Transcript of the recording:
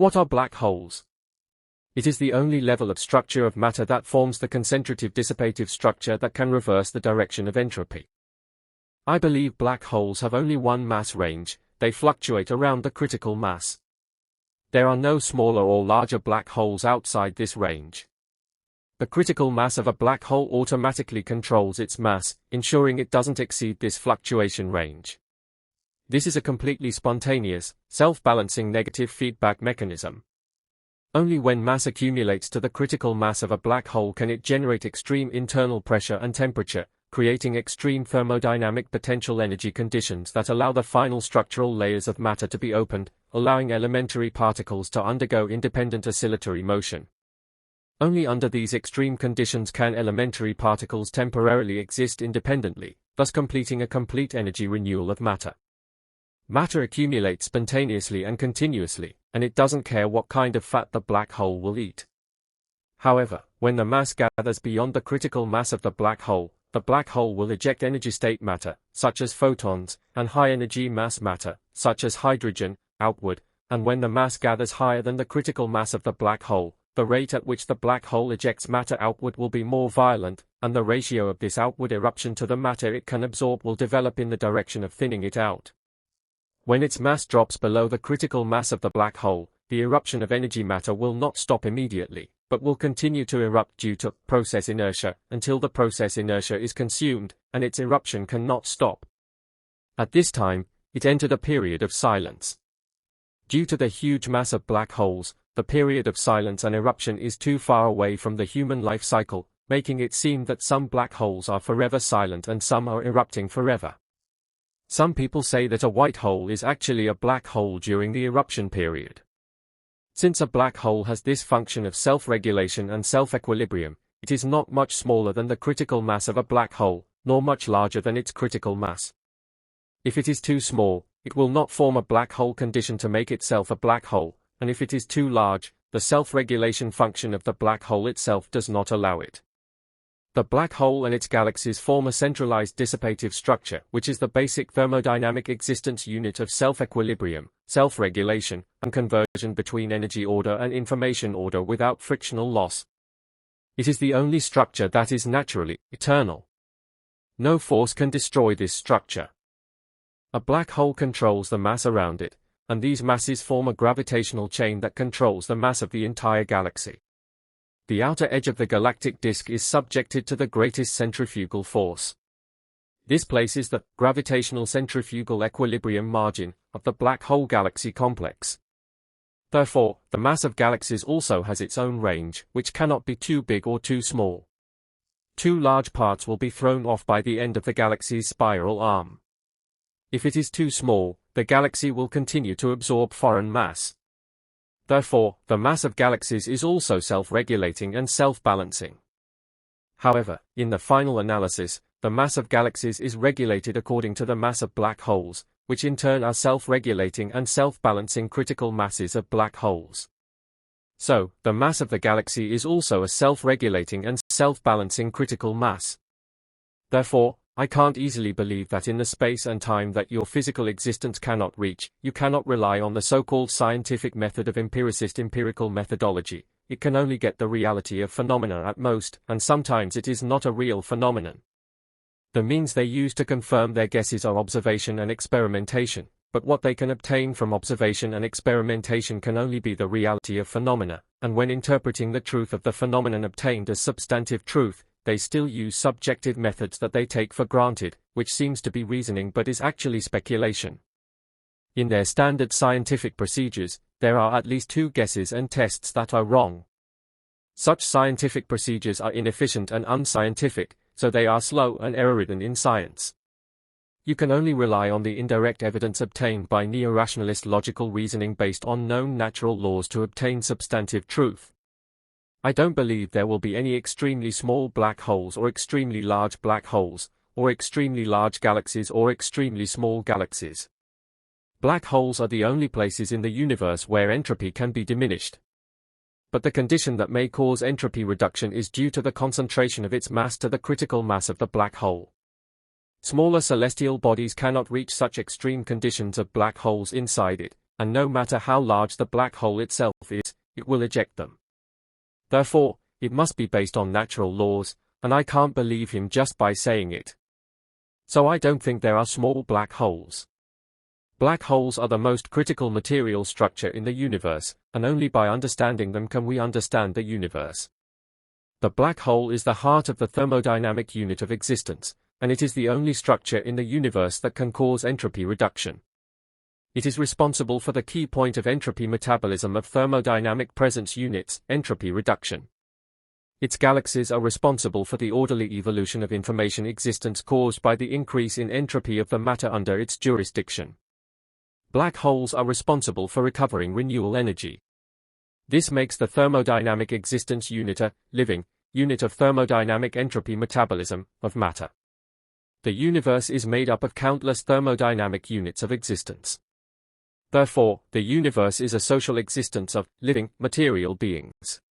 What are black holes? It is the only level of structure of matter that forms the concentrative-dissipative structure that can reverse the direction of entropy. I believe black holes have only one mass range, they fluctuate around the critical mass. There are no smaller or larger black holes outside this range. The critical mass of a black hole automatically controls its mass, ensuring it doesn't exceed this fluctuation range. This is a completely spontaneous, self-balancing negative feedback mechanism. Only when mass accumulates to the critical mass of a black hole can it generate extreme internal pressure and temperature, creating extreme thermodynamic potential energy conditions that allow the final structural layers of matter to be opened, allowing elementary particles to undergo independent oscillatory motion. Only under these extreme conditions can elementary particles temporarily exist independently, thus completing a complete energy renewal of matter. Matter accumulates spontaneously and continuously, and it doesn't care what kind of fat the black hole will eat. However, when the mass gathers beyond the critical mass of the black hole will eject energy state matter, such as photons, and high-energy mass matter, such as hydrogen, outward, and when the mass gathers higher than the critical mass of the black hole, the rate at which the black hole ejects matter outward will be more violent, and the ratio of this outward eruption to the matter it can absorb will develop in the direction of thinning it out. When its mass drops below the critical mass of the black hole, the eruption of energy matter will not stop immediately, but will continue to erupt due to process inertia until the process inertia is consumed, and its eruption cannot stop. At this time, it entered a period of silence. Due to the huge mass of black holes, the period of silence and eruption is too far away from the human life cycle, making it seem that some black holes are forever silent and some are erupting forever. Some people say that a white hole is actually a black hole during the eruption period. Since a black hole has this function of self-regulation and self-equilibrium, it is not much smaller than the critical mass of a black hole, nor much larger than its critical mass. If it is too small, it will not form a black hole condition to make itself a black hole, and if it is too large, the self-regulation function of the black hole itself does not allow it. The black hole and its galaxies form a centralized dissipative structure, which is the basic thermodynamic existence unit of self-equilibrium, self-regulation, and conversion between energy order and information order without frictional loss. It is the only structure that is naturally eternal. No force can destroy this structure. A black hole controls the mass around it, and these masses form a gravitational chain that controls the mass of the entire galaxy. The outer edge of the galactic disk is subjected to the greatest centrifugal force. This places the gravitational centrifugal equilibrium margin of the black hole galaxy complex. Therefore, the mass of galaxies also has its own range, which cannot be too big or too small. Two large parts will be thrown off by the end of the galaxy's spiral arm. If it is too small, the galaxy will continue to absorb foreign mass. Therefore, the mass of galaxies is also self-regulating and self-balancing. However, in the final analysis, the mass of galaxies is regulated according to the mass of black holes, which in turn are self-regulating and self-balancing critical masses of black holes. So, the mass of the galaxy is also a self-regulating and self-balancing critical mass. Therefore, I can't easily believe that in the space and time that your physical existence cannot reach, you cannot rely on the so-called scientific method of empiricist empirical methodology. It can only get the reality of phenomena at most, and sometimes it is not a real phenomenon. The means they use to confirm their guesses are observation and experimentation, but what they can obtain from observation and experimentation can only be the reality of phenomena, and when interpreting the truth of the phenomenon obtained as substantive truth, they still use subjective methods that they take for granted, which seems to be reasoning but is actually speculation. In their standard scientific procedures, there are at least two guesses and tests that are wrong. Such scientific procedures are inefficient and unscientific, so they are slow and error-ridden in science. You can only rely on the indirect evidence obtained by neo-rationalist logical reasoning based on known natural laws to obtain substantive truth. I don't believe there will be any extremely small black holes or extremely large black holes, or extremely large galaxies or extremely small galaxies. Black holes are the only places in the universe where entropy can be diminished. But the condition that may cause entropy reduction is due to the concentration of its mass to the critical mass of the black hole. Smaller celestial bodies cannot reach such extreme conditions of black holes inside it, and no matter how large the black hole itself is, it will eject them. Therefore, it must be based on natural laws, and I can't believe him just by saying it. So I don't think there are small black holes. Black holes are the most critical material structure in the universe, and only by understanding them can we understand the universe. The black hole is the heart of the thermodynamic unit of existence, and it is the only structure in the universe that can cause entropy reduction. It is responsible for the key point of entropy metabolism of thermodynamic presence units, entropy reduction. Its galaxies are responsible for the orderly evolution of information existence caused by the increase in entropy of the matter under its jurisdiction. Black holes are responsible for recovering renewal energy. This makes the thermodynamic existence unit a living unit of thermodynamic entropy metabolism of matter. The universe is made up of countless thermodynamic units of existence. Therefore, the universe is a social existence of living material beings.